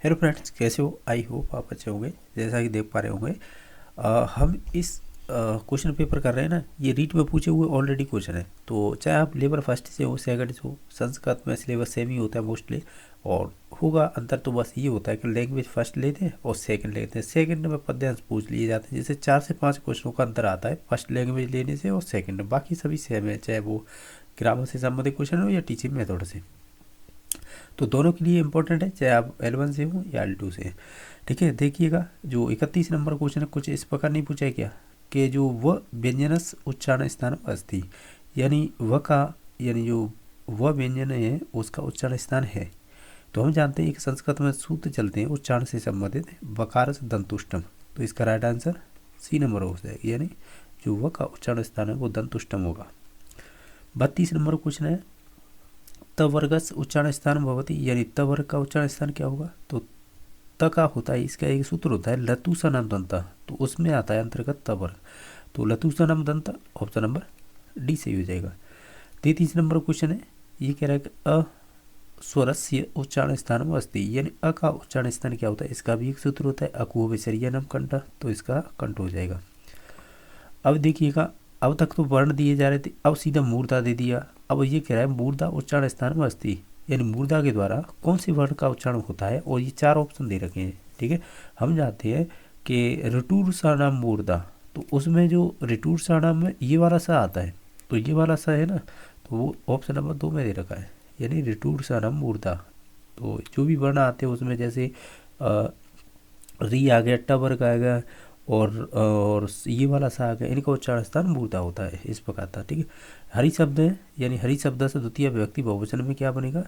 Hello friends, कैसे हो? I hope आप अच्छे होंगे। जैसा कि देख पा रहे होंगे, हम इस क्वेश्चन पेपर कर रहे हैं ना, ये रीट में पूछे हुए ऑलरेडी क्वेश्चन है। तो चाहे आप लेवल फर्स्ट से हो, सेकंड से हो, संस्कृत में सिलेबस सेम ही होता है मोस्टली। और होगा अंतर तो बस ये होता है कि लैंग्वेज फर्स्ट लेते हैं और सेकंड लेते हैं। सेकंड में पद्यांश पूछ लिए जाते हैं, जैसे 4 से 5 क्वेश्चनों का अंतर आता है फर्स्ट लैंग्वेज लेने से और सेकंड। बाकी सभी सेम है, चाहे वो ग्रामर से संबंधित क्वेश्चन हो या टीचिंग मेथड से। तो दोनों के लिए इम्पोर्टेंट है, चाहे आप L1 से हो या L2 से। ठीक है, देखिएगा जो 31 नंबर क्वेश्चन है, कुछ इस प्रकार नहीं पूछा है क्या कि जो व व्यंजनस उच्चारण स्थान अस्ति, यानी व का, यानी जो व व्यंजन है उसका उच्चारण स्थान है। तो हम जानते हैं कि संस्कृत में सूत्र चलते हैं उच्चारण से संबंधित, वकारस दंतुष्टम। तो इसका राइट आंसर सी नंबर हो जाएगा, यानी जो व का उच्चारण स्थान है वो दंतुष्टम होगा। 32 नंबर क्वेश्चन है, तवर्गस उच्चारण स्थान भवती, यानी तवर्ग का उच्चारण स्थान क्या होगा? तो त का होता है, इसका एक सूत्र होता है लतुसनम दंत, तो उसमें आता है अंतर्गत तवर्ग। तो लतुसनम दंत ऑप्शन नंबर डी सही हो जाएगा। 33 नंबर क्वेश्चन है, ये कह रहा है कि अ स्वरस्य उच्चारण स्थान अस्ति, यानी अ का उच्चारण स्थान क्या होता है? इसका भी एक सूत्र होता है अकुह विसर्जनम कंठ, तो इसका कंठ हो जाएगा। अब देखिएगा, अब तक तो वर्ण दिए जा रहे थे, अब सीधा मूर्धा दे दिया। अब ये कह रहा है मूर्धा उच्चारण स्थान में अस्ति, यानी मूर्धा के द्वारा कौन से वर्ण का उच्चारण होता है, और ये 4 ऑप्शन दे रखे हैं। ठीक है, हम जानते हैं कि ऋटूर साणाम मूर्धा, तो उसमें जो ऋटूर साणाम में ये वाला सा आता है, तो ये वाला सा है ना, तो वो ऑप्शन नंबर 2 में दे रखा है, यानी ऋटूर साणाम मूर्धा। तो जो भी वर्ण आते हैं उसमें जैसे री आ गया, ट वर्ग आ गया, और ये वाला सा आ गया, इनका उच्चारण स्थान मूर्धा होता है, इस प्रकार था। ठीक है, हरि शब्द है, यानी हरि शब्द से द्वितीय विभक्ति बहुवचन में क्या बनेगा?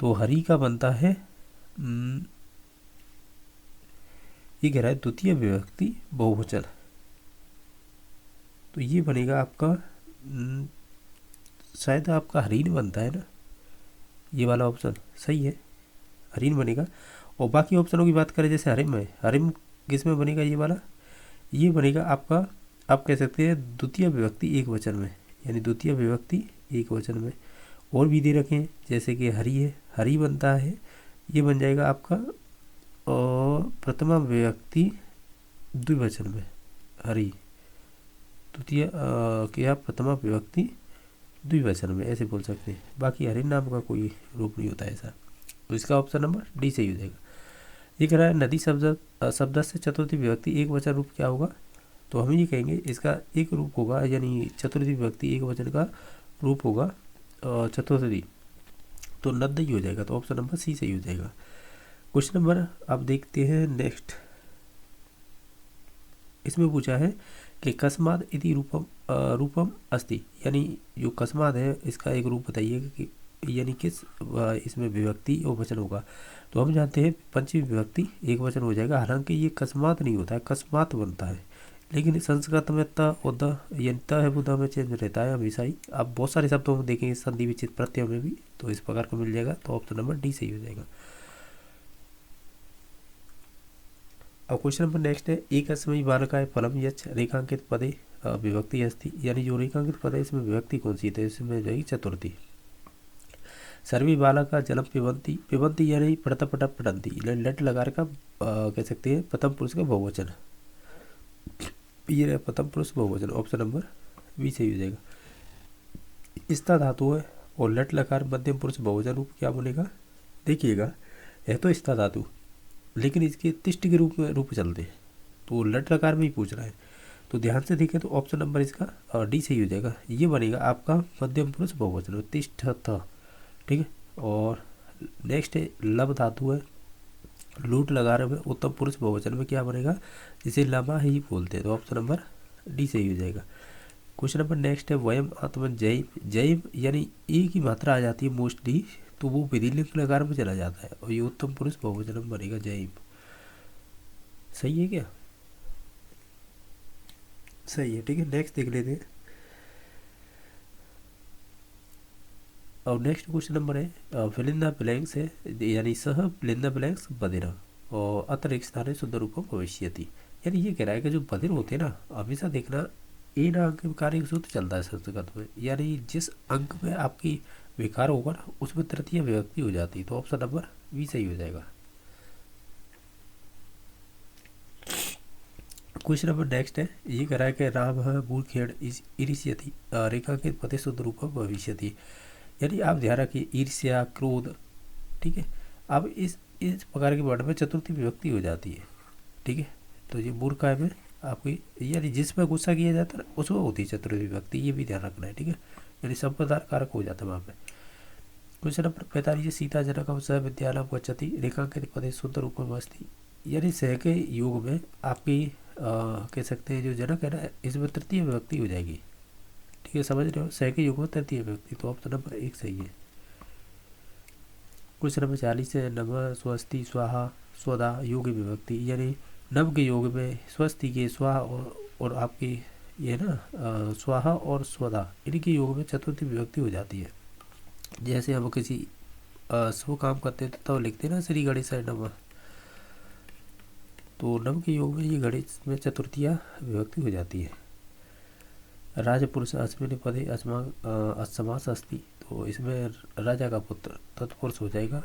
तो हरि का बनता है ये कह रहा है द्वितीय विभक्ति बहुवचन, तो ये बनेगा आपका शायद आपका हरीन बनता है ना, ये वाला ऑप्शन सही है, हरीन बनेगा। और बाकी ऑप्शनों की बात करें, जैसे हरिम है, हरिम किस में बनेगा? ये वाला, ये बनेगा आपका, आप कह सकते हैं द्वितीय विभक्ति एक वचन में, यानी द्वितीय विभक्ति एक वचन में। और भी दे रखे हैं, जैसे कि हरि है, हरि बनता है, ये बन जाएगा आपका और प्रथमा विभक्ति द्विवचन में, हरि द्वितीय क्या प्रथमा विभक्ति द्विवचन में, ऐसे बोल सकते हैं। बाकी हरि नाम का कोई रूप नहीं होता ऐसा, तो इसका ऑप्शन नंबर डी सही हो जाएगा। ये कह रहा है नदी शब्द से चतुर्थी विभक्ति एक वचन रूप क्या होगा? तो हम ये कहेंगे इसका एक रूप होगा, यानी चतुर्थी विभक्ति एक वचन का रूप होगा चतुर्थी, तो नद ही हो जाएगा, तो ऑप्शन नंबर सी सही हो जाएगा। क्वेश्चन नंबर आप देखते हैं नेक्स्ट, इसमें पूछा है कि कस्माद इति रूपम अस्ति, यानी जो कस्माद है इसका एक रूप बताइए कि यानी किस इसमें विभक्ति और वचन होगा। तो हम जानते हैं पंचमी विभक्ति एक वचन हो जाएगा, हालांकि ये कस्मात नहीं होता है, कस्मात बनता है, लेकिन संस्कृत में त और द, यानी त है वो द में चेंज रहता है हमेशा ही। आप बहुत सारे शब्दों में देखेंगे संधि विच्छेद प्रत्यय में भी, तो इस प्रकार का मिल जाएगा, तो ऑप्शन नंबर डी सही हो जाएगा। अब क्वेश्चन नंबर नेक्स्ट है, एक अस्मयी बालकाय फलम यच्छ रेखांकित पदे विभक्ति अस्ति, यानी जो रेखांकित पद है इसमें विभक्ति कौन सी है? तो इसमें हो जाएगी चतुर्थी। सर्वी बालका जलम पिबंती, पिबंती यानी पढ़ता पटा पढ़ंती, लट लगा का कह सकते हैं प्रथम पुरुष का बहुवचन, ये रहा प्रथम पुरुष बहुवचन, ऑप्शन नंबर बी सही हो जाएगा। स्था धातु है और लट लकार मध्यम पुरुष बहुवचन रूप क्या बनेगा? देखिएगा, है तो स्था धातु, लेकिन इसके तिष्ट के रूप चलते हैं, तो लट लकार में ही पूछ रहा है, तो ध्यान से देखें तो ऑप्शन नंबर इसका डी सही हो जाएगा। ये बनेगा आपका मध्यम पुरुष बहुवचन तिष्ठत। ठीक है, और नेक्स्ट है लब धातु है, लूट लगा रहे में उत्तम पुरुष बहुवचन में क्या बनेगा? जिसे लमा ही बोलते हैं, तो ऑप्शन नंबर डी सही हो जाएगा। क्वेश्चन नंबर नेक्स्ट है वयम आत्मन जैम, जैम यानी एक ही मात्रा आ जाती है मोस्टली, तो वो विधिलिंग लकार में चला जाता है, और ये उत्तम पुरुष बहुवचन में बनेगा जैम। सही है क्या? सही है। ठीक है, नेक्स्ट देख लेते हैं। और नेक्स्ट क्वेश्चन नंबर है फिल इन द ब्लैंक्स है, यानी सह फिल इन द ब्लैंक्स बधिर और अतिरिक्त स्थान शुद्ध रूपम भविष्यति, यानी ये कह रहा है कि जो बधिर होते हैं ना, हमेशा देखना ए ना अंक में कार्य सूत्र चलता है संस्कृत में, यानी जिस अंक में आपकी विकार होगा ना उसमें तृतीय विभक्ति हो जाती है, तो ऑप्शन नंबर बी सही हो जाएगा। क्वेश्चन नंबर नेक्स्ट है, ये कह रहा है कि राम मूर्खेण ईर्ष्यति रेखांकित पते शुद्ध रूप भविष्यति। यानी आप ध्यान रखिए, ईर्ष्या, क्रोध, ठीक है। अब इस प्रकार के वर्ड में चतुर्थी विभक्ति हो जाती है, ठीक है। तो ये मूर्खा में आपकी, यानी जिसमें गुस्सा किया जाता है उसमें होती है चतुर्थी विभक्ति, ये भी ध्यान रखना है, ठीक है। यानी संप्रदाय कारक हो जाता है वहाँ पे। क्वेश्चन नंबर 45, सीता जनकम सह विद्यालयम गच्छति रेखांकित पदे शुद्ध रूप में अस्ति। यानी सह के योग में आपकी कह सकते हैं जो जनक है ना, इसमें तृतीय विभक्ति हो जाएगी, ठीक है, समझ रहे हो, सह के योग में तृतीय विभक्ति, तो ऑप्शन नंबर 1 सही है। क्वेश्चन नंबर 40 है, नम स्वस्ति स्वाहा स्वदा योग विभक्ति। यानी नव के योग में स्वस्ति के स्वाहा और आपकी ये ना स्वाहा और स्वदा, इनके योग में चतुर्थी विभक्ति हो जाती है। जैसे हम किसी शुभ काम करते हैं तो लिखते हैं ना श्री गणेशाय नमः, तो नव के योग में ये गणेश में चतुर्थीया विभक्ति हो जाती है। राजपुरुष अस्मिन् पदे अस्मास अस्ति, तो इसमें राजा का पुत्र तत्पुरुष हो जाएगा।